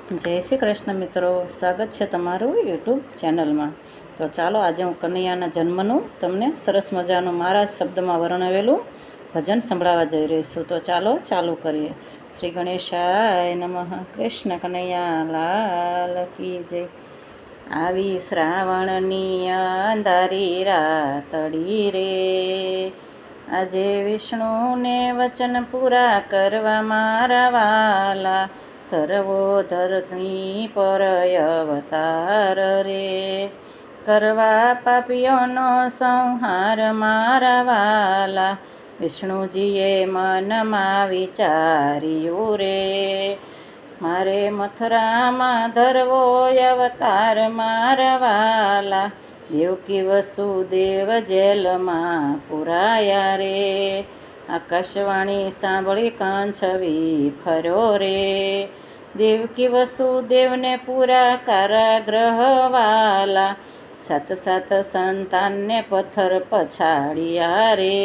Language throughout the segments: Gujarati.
જય શ્રી કૃષ્ણ મિત્રો, સ્વાગત છે તમારું યુટ્યુબ ચેનલમાં. તો ચાલો આજે હું કનૈયાના જન્મનું તમને સરસ મજાનું મારા શબ્દમાં વર્ણવેલું ભજન સંભળાવવા જઈ રહી છું. તો ચાલો ચાલુ કરીએ. શ્રી ગણેશાય નમઃ. કૃષ્ણ કનૈયા લાલ કી જય. આવી શ્રાવણની અંધારી રાતડી રે, આજે વિષ્ણુને વચન પૂરા કરવા મારા વાલા, ધરવો ધરતી પર અવતાર રે, કરવા પાપીઓનો સંહાર મારા વાલા, વિષ્ણુજીએ મનમાં વિચાર્યું રે, મારે મથુરામાં ધરવો અવતાર મારા વાલા, દેવકી વસુદેવ જેલમાં પુરાયા રે, આકાશવાણી સાંભળી કાંછવી ફર્યો રે, દેવકી વસુદેવને પૂરા કારાગ્રહ વાલા, સાત સાત સંતાનને પથ્થર પછાડ્યા રે,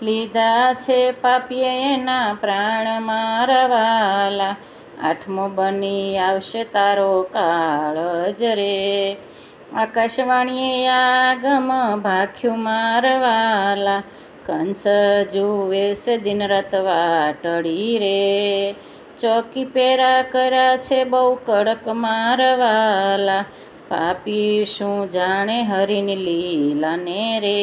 લીધા છે પાપીએ એના પ્રાણ મારા વાલા, આઠમો બની આવશે તારો કાળ જ રે, આકાશવાણીએ આગમ ભાખ્યું મારા વાલા, કંસ જુએ છે દિન રાત વાટડી રે, ચોકી પેરા કર્યા છે બહુ કડક મારા વાલા, પાપી શું જાણે હરિની લીલાને રે,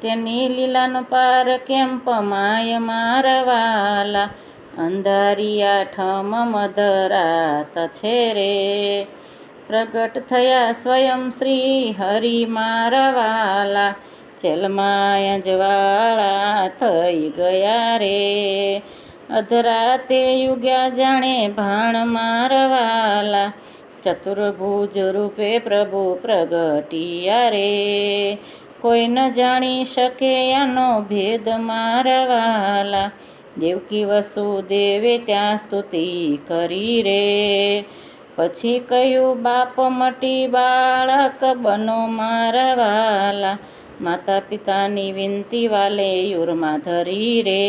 તેની લીલાનો પાર કેમ પમાય મારા વાલા, અંધારી આઠમ મધરાત છે રે, પ્રગટ થયા સ્વયં શ્રી હરિ મારા વાલા, જેલમાં અજવાળા થઈ ગયા રે, અધરાતે યુગ્યા જાણે ભાણ મારા વાલા, ચતુર્ભુજ રૂપે પ્રભુ પ્રગટિયા રે, કોઈ ન જાણી શકે આનો ભેદ મારા વાલા, દેવકી વસુદેવે ત્યાં સ્તુતિ કરી રે, પછી કહ્યું બાપ મટી બાળક બનો મારા વાલા, માતા પિતાની વિનતી વાલે યુરમાં ધરી રે,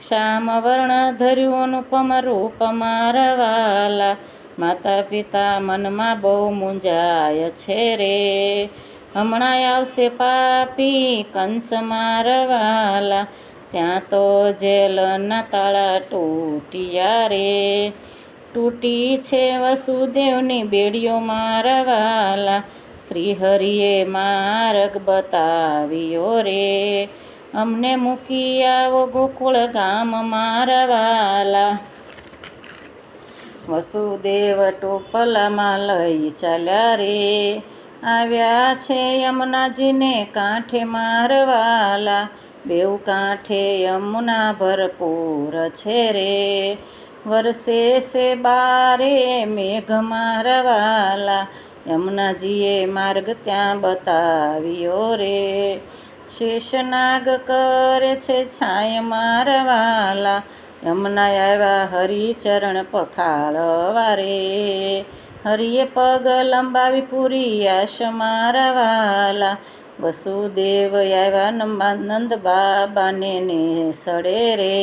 શ્યામ વર્ણ ધર્યું અનુપમ રૂપ મારા વાલા, માતા પિતા મનમાં બહુ મૂંઝાય છે રે, હમણાં આવશે પાપી કંસ મારા વાલા, ત્યાં તો જેલના તાળા તૂટ્યા રે, તૂટી છે વસુદેવની બેડીઓ મારા વાલા, શ્રી હરિએ માર્ગ બતાવ્યો રે, અમને મૂકી આવો ગોકુળ ગામ મારા વાલા, વસુદેવ ટોપલામાં લઈ ચાલ્યા રે, આવ્યા છે યમુનાજીને કાંઠે મારા વાલા, બેઉ કાંઠે યમુના ભરપૂર છે રે, વરસે છે બારે મેઘ મારા વાલા, યમુનાજીએ માર્ગ ત્યાં બતાવ્યો રે, શેષનાગ કરે છે છાય મારા વાલા, યમુના આવ્યા હરિચરણ પખાળવા રે, હરિએ પગ લંબાવી પૂરી આશ મારા વાલા, વસુદેવ આવ્યા નંદ બાબાને ને સડે રે,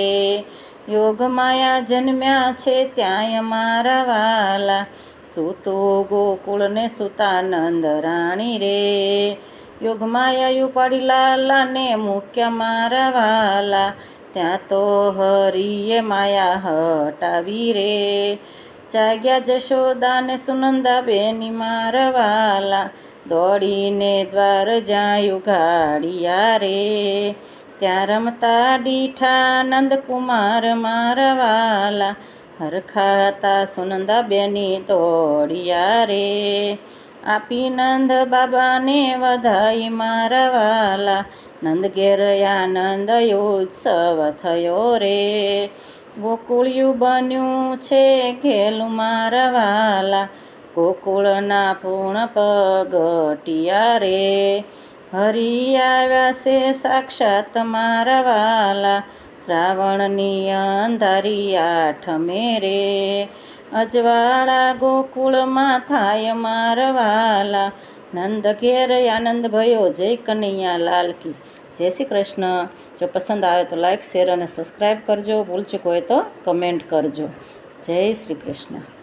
યોગ માયા જન્મ્યા છે ત્યાં મારા વાલા, સૂતો ગોકુળને સુતાનંદ રાણી રે, યોગ માયા ઉપાડી લાલાને મૂક્યા મારા વાલા, ત્યાં તો હરિએ માયા હટાવી રે, જાગ્યા જશોદાને સુનંદા બેની મારા વાલા, દોડીને દ્વાર જ્યાં ઉઘાડ્યા રે, ત્યાં રમતા ડીઠા નંદકુમાર મારા વાલા, હરખાતા સુનંદા બેની દોડ્યા રે, આપી નંદ બાબાને વધાઈ મારા વાલા, નંદ ઘેર આનંદ ઉત્સવ થયો રે, ગોકુળિયું બન્યું છે ઘેલું મારા વાલા, ગોકુળના પૂર્ણ પગટિયા રે, હરિ આવ્યા છે સાક્ષાત મારા વાલા, શ્રાવણની અંધારી આઠમે રે, અજવાળા ગોકુળમાં થાય મારા વાલા, નંદ ઘેર આનંદ ભયો. જય કનૈયા લાલ કી. જય શ્રી કૃષ્ણ. જો પસંદ આવે તો લાઈક, શેર અને સબસ્ક્રાઈબ કરજો. ભૂલ ચૂક હોય તો કમેન્ટ કરજો. જય શ્રી કૃષ્ણ.